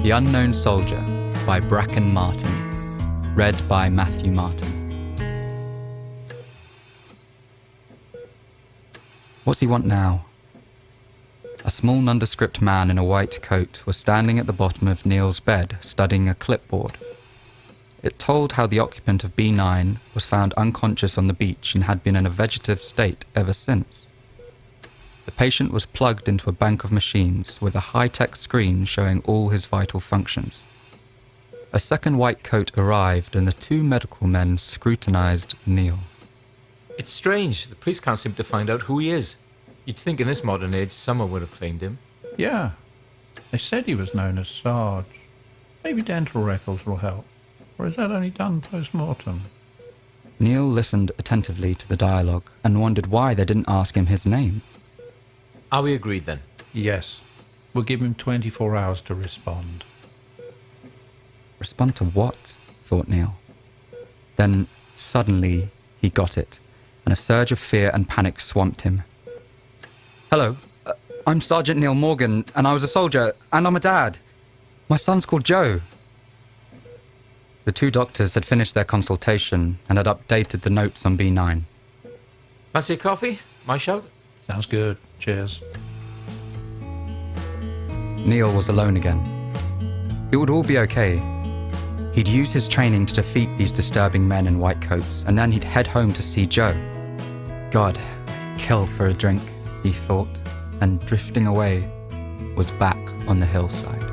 The Unknown Soldier by Bracken Martyn. Read by Matthew Martin. What's he want now? A small nondescript man in a white coat was standing at the bottom of Neil's bed, studying a clipboard. It told how the occupant of B9 was found unconscious on the beach and had been in a vegetative state ever since. The patient was plugged into a bank of machines with a high-tech screen showing all his vital functions. A second white coat arrived and the two medical men scrutinized Neil. It's strange. The police can't seem to find out who he is. You'd think in this modern age someone would have claimed him. Yeah. They said he was known as Sarge. Maybe dental records will help. Or is that only done post-mortem? Neil listened attentively to the dialogue and wondered why they didn't ask him his name. Are we agreed then? Yes. We'll give him 24 hours to respond. Respond to what? Thought Neil. Then, suddenly, he got it, and a surge of fear and panic swamped him. Hello, I'm Sergeant Neil Morgan, and I was a soldier, and I'm a dad. My son's called Joe. The two doctors had finished their consultation and had updated the notes on B9. Fancy a coffee? My shout? Sounds good. Cheers. Neil was alone again. It would all be okay. He'd use his training to defeat these disturbing men in white coats, and then he'd head home to see Joe. God, kill for a drink, he thought, and drifting away, was back on the hillside.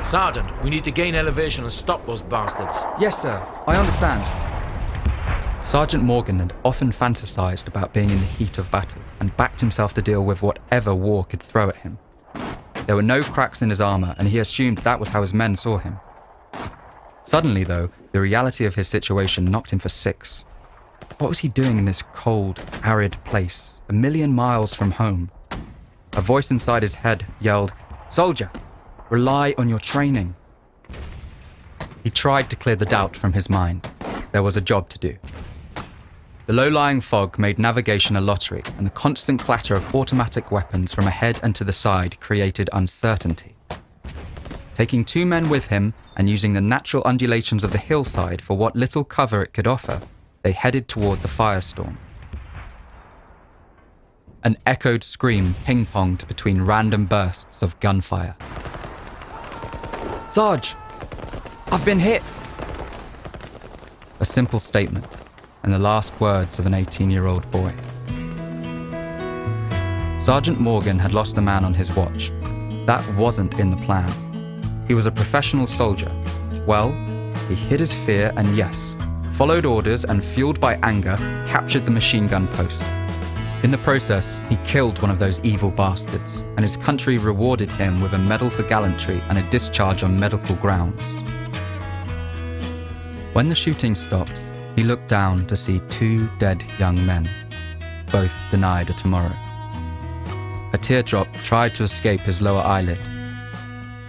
Sergeant, we need to gain elevation and stop those bastards. Yes, sir. I understand. Sergeant Morgan had often fantasized about being in the heat of battle and backed himself to deal with whatever war could throw at him. There were no cracks in his armor, and he assumed that was how his men saw him. Suddenly, though, the reality of his situation knocked him for six. What was he doing in this cold, arid place, a million miles from home? A voice inside his head yelled, "Soldier! Rely on your training." He tried to clear the doubt from his mind. There was a job to do. The low-lying fog made navigation a lottery, and the constant clatter of automatic weapons from ahead and to the side created uncertainty. Taking two men with him and using the natural undulations of the hillside for what little cover it could offer, they headed toward the firestorm. An echoed scream ping-ponged between random bursts of gunfire. "Sarge, I've been hit." A simple statement, and the last words of an 18-year-old boy. Sergeant Morgan had lost a man on his watch. That wasn't in the plan. He was a professional soldier. Well, he hid his fear and yes, followed orders and fueled by anger, captured the machine gun post. In the process, he killed one of those evil bastards, and his country rewarded him with a medal for gallantry and a discharge on medical grounds. When the shooting stopped, he looked down to see two dead young men, both denied a tomorrow. A teardrop tried to escape his lower eyelid.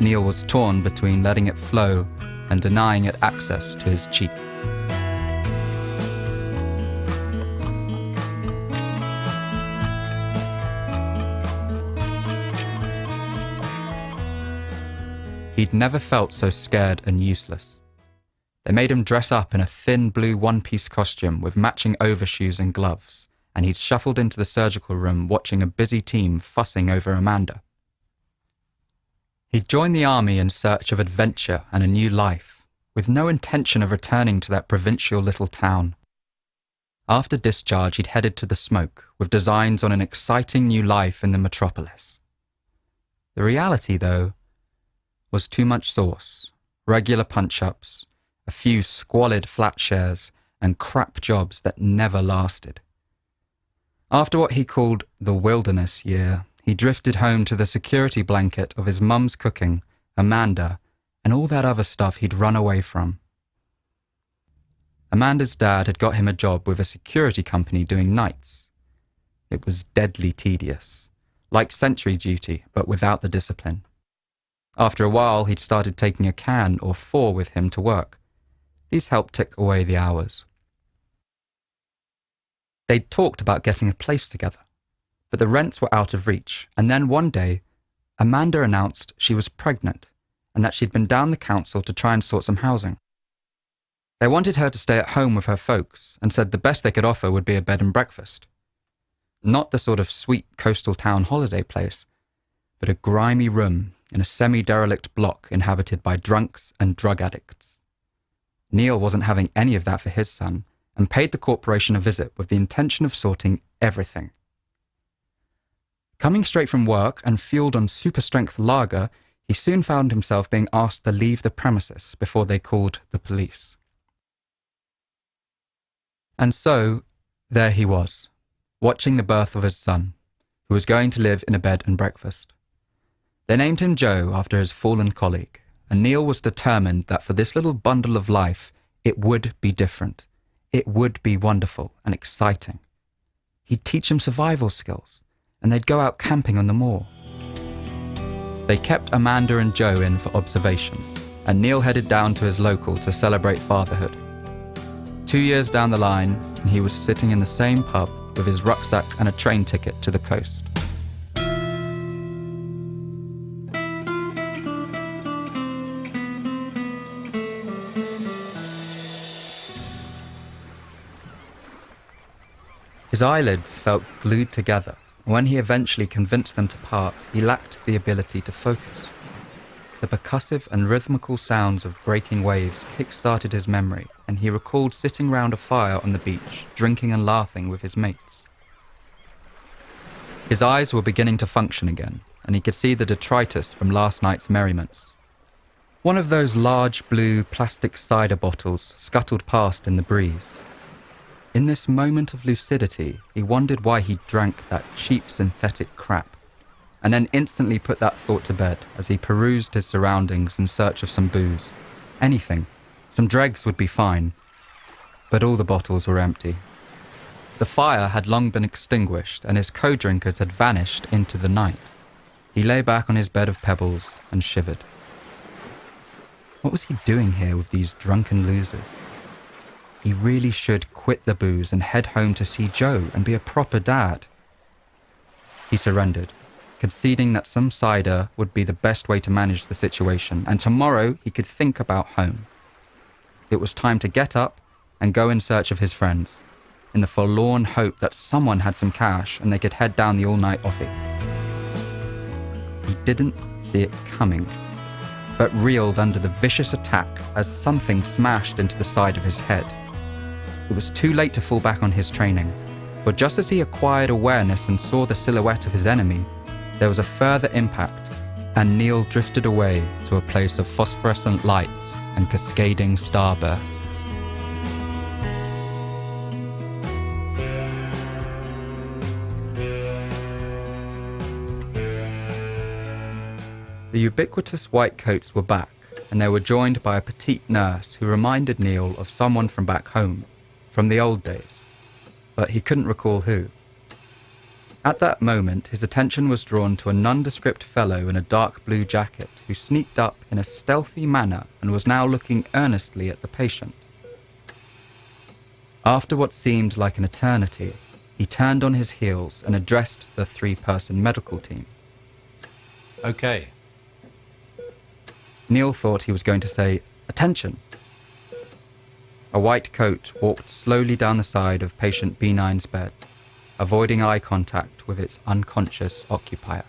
Neil was torn between letting it flow and denying it access to his cheek. He'd never felt so scared and useless. They made him dress up in a thin blue one-piece costume with matching overshoes and gloves, and he'd shuffled into the surgical room watching a busy team fussing over Amanda. He'd joined the army in search of adventure and a new life, with no intention of returning to that provincial little town. After discharge, he'd headed to the smoke, with designs on an exciting new life in the metropolis. The reality, though, was too much sauce, regular punch-ups, a few squalid flat shares, and crap jobs that never lasted. After what he called the wilderness year, he drifted home to the security blanket of his mum's cooking, Amanda, and all that other stuff he'd run away from. Amanda's dad had got him a job with a security company doing nights. It was deadly tedious, like sentry duty, but without the discipline. After a while, he'd started taking a can or four with him to work. These helped tick away the hours. They'd talked about getting a place together, but the rents were out of reach, and then one day, Amanda announced she was pregnant and that she'd been down the council to try and sort some housing. They wanted her to stay at home with her folks and said the best they could offer would be a bed and breakfast. Not the sort of sweet coastal town holiday place, but a grimy room in a semi-derelict block inhabited by drunks and drug addicts. Neil wasn't having any of that for his son and paid the corporation a visit with the intention of sorting everything. Coming straight from work and fueled on super-strength lager, he soon found himself being asked to leave the premises before they called the police. And so, there he was, watching the birth of his son, who was going to live in a bed and breakfast. They named him Joe after his fallen colleague, and Neil was determined that for this little bundle of life, it would be different. It would be wonderful and exciting. He'd teach him survival skills, and they'd go out camping on the moor. They kept Amanda and Joe in for observations, and Neil headed down to his local to celebrate fatherhood. 2 years down the line, and he was sitting in the same pub with his rucksack and a train ticket to the coast. His eyelids felt glued together. When he eventually convinced them to part, he lacked the ability to focus. The percussive and rhythmical sounds of breaking waves kick-started his memory, and he recalled sitting round a fire on the beach, drinking and laughing with his mates. His eyes were beginning to function again, and he could see the detritus from last night's merriments. One of those large blue plastic cider bottles scuttled past in the breeze. In this moment of lucidity, he wondered why he drank that cheap synthetic crap, and then instantly put that thought to bed as he perused his surroundings in search of some booze. Anything. Some dregs would be fine. But all the bottles were empty. The fire had long been extinguished, and his co-drinkers had vanished into the night. He lay back on his bed of pebbles and shivered. What was he doing here with these drunken losers? He really should quit the booze and head home to see Joe and be a proper dad. He surrendered, conceding that some cider would be the best way to manage the situation, and tomorrow he could think about home. It was time to get up and go in search of his friends, in the forlorn hope that someone had some cash and they could head down the all-night offie. He didn't see it coming, but reeled under the vicious attack as something smashed into the side of his head. It was too late to fall back on his training, for just as he acquired awareness and saw the silhouette of his enemy, there was a further impact, and Neil drifted away to a place of phosphorescent lights and cascading starbursts. The ubiquitous white coats were back, and they were joined by a petite nurse who reminded Neil of someone from back home, from the old days, but he couldn't recall who. At that moment, his attention was drawn to a nondescript fellow in a dark blue jacket who sneaked up in a stealthy manner and was now looking earnestly at the patient. After what seemed like an eternity, he turned on his heels and addressed the 3-person medical team. Okay. Neil thought he was going to say, "Attention!" A white coat walked slowly down the side of patient B9's bed, avoiding eye contact with its unconscious occupier.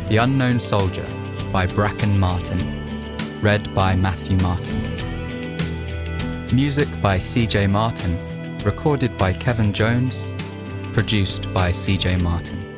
The Unknown Soldier by Bracken Martyn. Read by Matthew Martin. Music by CJ Martin. Recorded by Kevin Jones. Produced by CJ Martin.